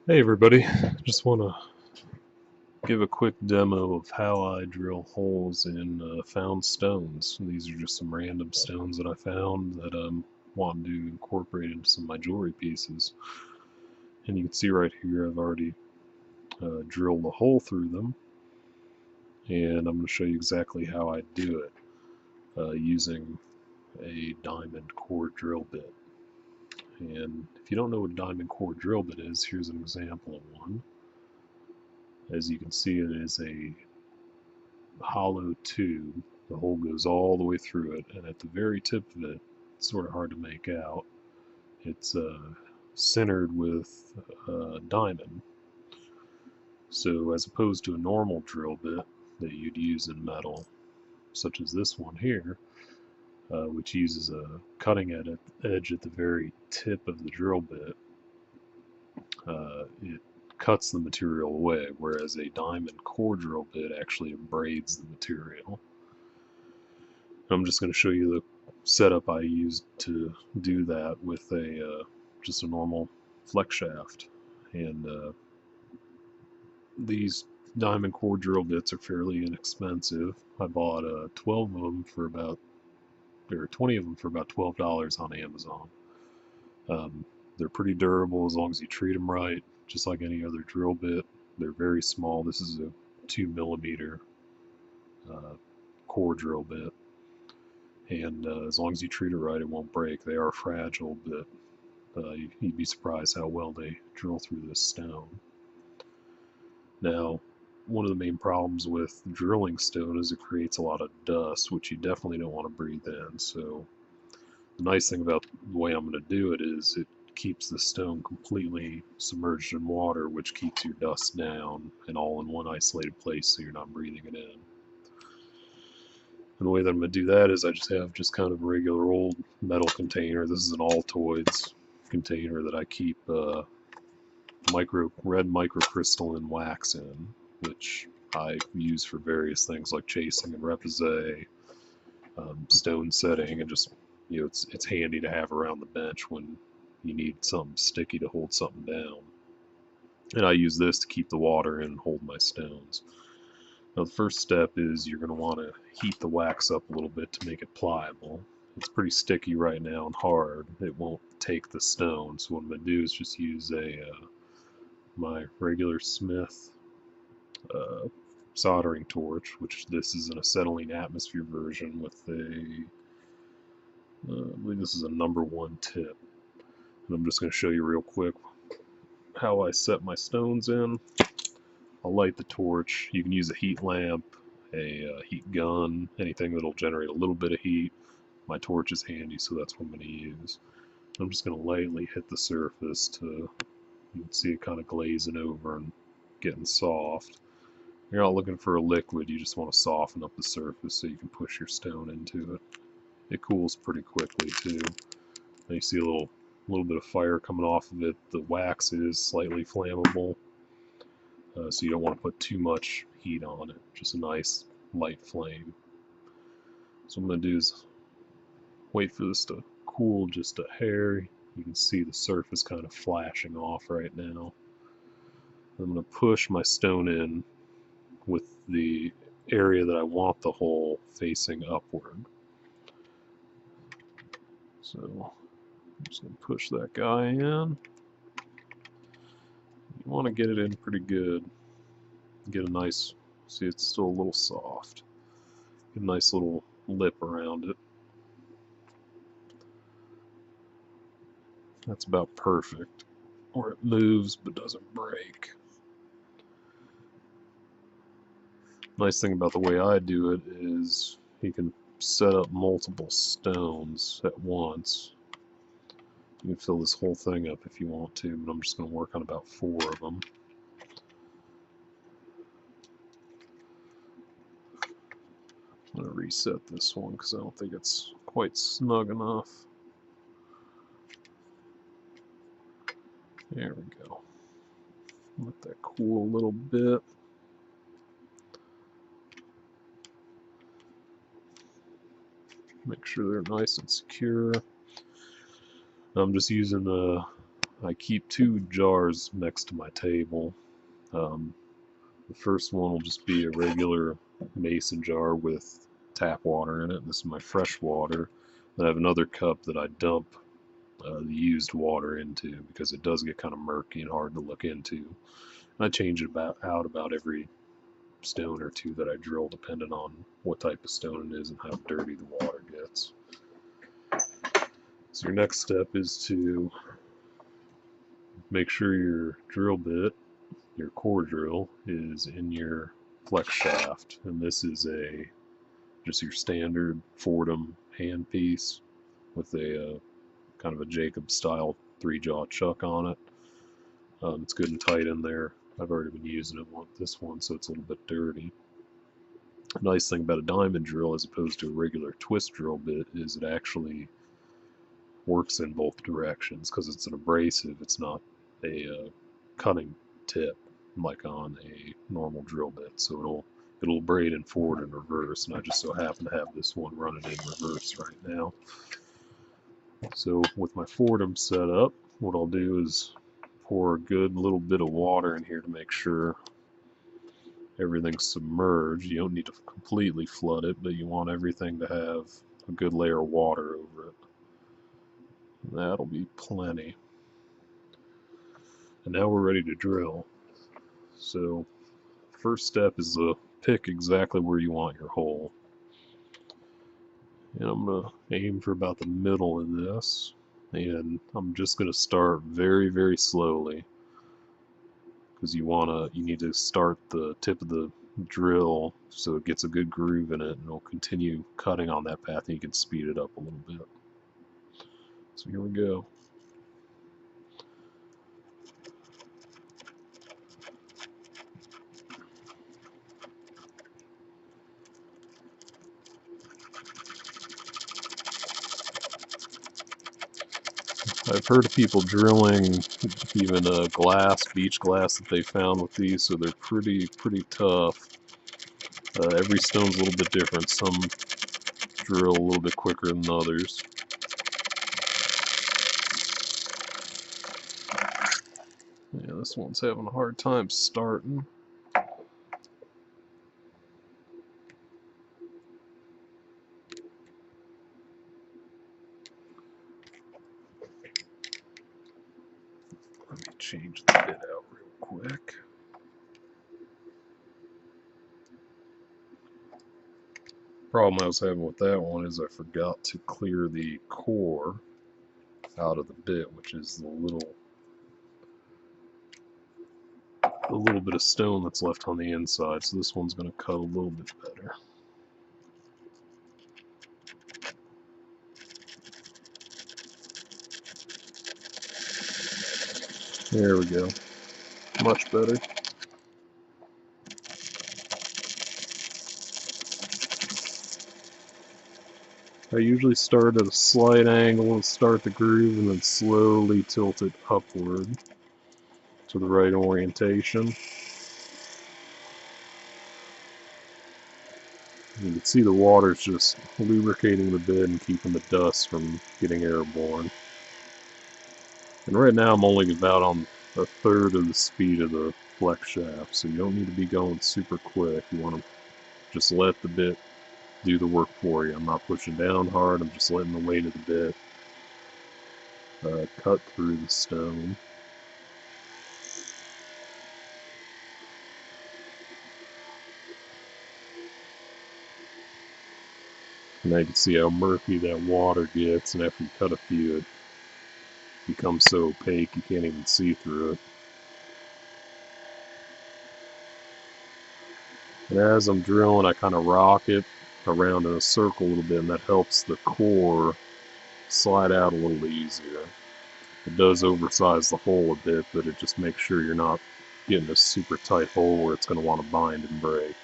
Hey everybody, just want to give a quick demo of how I drill holes in found stones. These are just some random stones that I found that I'm wanting to incorporate into some of my jewelry pieces. And you can see right here I've already drilled a hole through them, and I'm going to show you exactly how I do it using a diamond core drill bit. And if you don't know what a diamond core drill bit is, here's an example of one. As you can see, it is a hollow tube. The hole goes all the way through it, and at the very tip of it, it's sort of hard to make out. It's centered with diamond. So as opposed to a normal drill bit that you'd use in metal, such as this one here, which uses a cutting edge at the very tip of the drill bit, it cuts the material away, whereas a diamond core drill bit actually abrades the material. I'm just going to show you the setup I used to do that with a just a normal flex shaft. And these diamond core drill bits are fairly inexpensive. I bought 12 of them for about, or 20 of them for about $12 on Amazon. Um, they're pretty durable as long as you treat them right, just like any other drill bit. They're very small. This is a 2 millimeter core drill bit. And as long as you treat it right, it won't break. They are fragile, but you'd be surprised how well they drill through this stone. Now, one of the main problems with drilling stone is it creates a lot of dust, which you definitely don't want to breathe in. So the nice thing about the way I'm going to do it is it keeps the stone completely submerged in water, which keeps your dust down and all in one isolated place so you're not breathing it in. And the way that I'm going to do that is I just have just kind of a regular old metal container. This is an Altoids container that I keep red microcrystalline wax in, which I use for various things like chasing and repoussé, stone setting, and just, you know, it's handy to have around the bench when you need something sticky to hold something down. And I use this to keep the water in and hold my stones. Now the first step is you're going to want to heat the wax up a little bit to make it pliable. It's pretty sticky right now and hard. It won't take the stone, so what I'm going to do is just use my regular Smith uh, soldering torch, which this is an acetylene atmosphere version with I believe this is a number 1 tip. And I'm just going to show you real quick how I set my stones in. I'll light the torch. You can use a heat lamp, a heat gun, anything that'll generate a little bit of heat. My torch is handy, so that's what I'm going to use. I'm just going to lightly hit the surface to, you can see it kind of glazing over and getting soft. You're not looking for a liquid, you just want to soften up the surface so you can push your stone into it. It cools pretty quickly too. Now you see a little bit of fire coming off of it. The wax is slightly flammable, so you don't want to put too much heat on it. Just a nice light flame. So what I'm going to do is wait for this to cool just a hair. You can see the surface kind of flashing off right now. I'm going to push my stone in with the area that I want the hole facing upward. So I'm just going to push that guy in. You want to get it in pretty good. Get a nice, see it's still a little soft. Get a nice little lip around it. That's about perfect. Where it moves but doesn't break. Nice thing about the way I do it is you can set up multiple stones at once. You can fill this whole thing up if you want to, but I'm just going to work on about 4 of them. I'm going to reset this one because I don't think it's quite snug enough. There we go. Let that cool a little bit. Make sure they're nice and secure. I'm just using I keep two jars next to my table. Um, the first one will just be a regular mason jar with tap water in it. This is my fresh water. Then I have another cup that I dump the used water into because it does get kind of murky and hard to look into. And I change it out about every stone or two that I drill, depending on what type of stone it is and how dirty the water gets. So your next step is to make sure your drill bit, your core drill, is in your flex shaft. And this is just your standard Fordham handpiece with a kind of a Jacob style 3-jaw chuck on it. It's good and tight in there. I've already been using it with this one, so it's a little bit dirty. The nice thing about a diamond drill as opposed to a regular twist drill bit is it actually works in both directions because it's an abrasive. It's not a cutting tip like on a normal drill bit, so it'll braid in forward and reverse, and I just so happen to have this one running in reverse right now. So with my Fordham set up, what I'll do is pour a good little bit of water in here to make sure everything's submerged. You don't need to completely flood it, but you want everything to have a good layer of water over it. That'll be plenty. And now we're ready to drill. So first step is to pick exactly where you want your hole. And I'm going to aim for about the middle of this. And I'm just going to start very, very slowly. Because you need to start the tip of the drill so it gets a good groove in it, and it'll continue cutting on that path, and you can speed it up a little bit. So here we go. I've heard of people drilling even beach glass that they found with these, so they're pretty tough. Every stone's a little bit different. Some drill a little bit quicker than others. Yeah, this one's having a hard time starting. Let me change the bit out real quick. Problem I was having with that one is I forgot to clear the core out of the bit, which is the little bit of stone that's left on the inside. So this one's going to cut a little bit better. There we go. Much better. I usually start at a slight angle and start the groove and then slowly tilt it upward to the right orientation. You can see the water's just lubricating the bit and keeping the dust from getting airborne. And right now I'm only about on a third of the speed of the flex shaft, so you don't need to be going super quick. You want to just let the bit do the work for you. I'm not pushing down hard, I'm just letting the weight of the bit cut through the stone. And I can see how murky that water gets, and after you cut a few, it becomes so opaque you can't even see through it. And as I'm drilling, I kind of rock it around in a circle a little bit, and that helps the core slide out a little easier. It does oversize the hole a bit, but it just makes sure you're not getting a super tight hole where it's going to want to bind and break.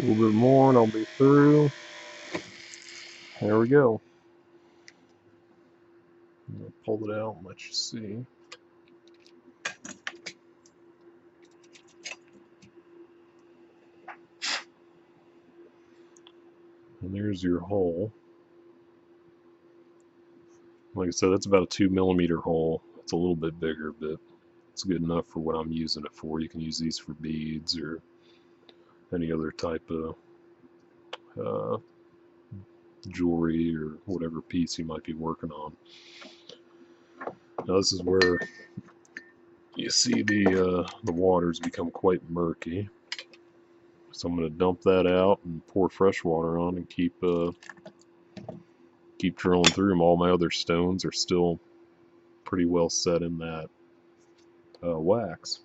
little bit more and I'll be through. There we go. I'll pull it out and let you see. And there's your hole. Like I said, that's about a 2mm hole. It's a little bit bigger, but it's good enough for what I'm using it for. You can use these for beads or any other type of jewelry or whatever piece you might be working on. Now this is where you see the waters become quite murky. So I'm going to dump that out and pour fresh water on and keep drilling through them. All my other stones are still pretty well set in that wax.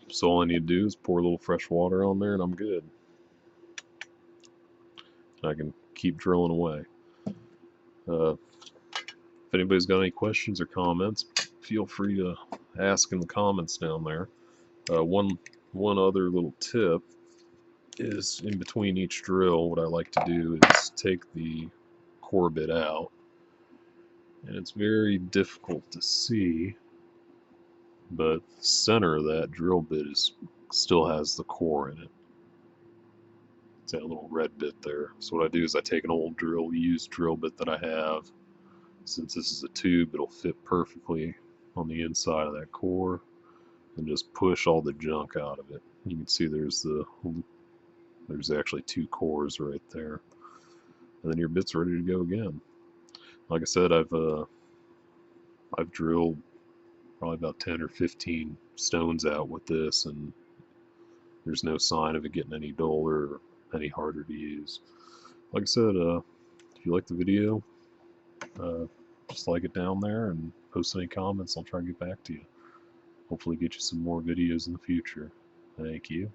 So all I need to do is pour a little fresh water on there and I'm good. I can keep drilling away. If anybody's got any questions or comments, feel free to ask in the comments down there. One other little tip is in between each drill, what I like to do is take the core bit out. And it's very difficult to see, but the center of that drill bit still has the core in it. It's that little red bit there. So what I do is I take an old used drill bit that I have. Since this is a tube, it'll fit perfectly on the inside of that core, and just push all the junk out of it. You can see there's actually 2 cores right there, and then your bit's ready to go again. Like I said, I've drilled probably about 10 or 15 stones out with this, and there's no sign of it getting any duller or any harder to use. Like I said, if you like the video, just like it down there and post any comments. I'll try to get back to you. Hopefully get you some more videos in the future. Thank you.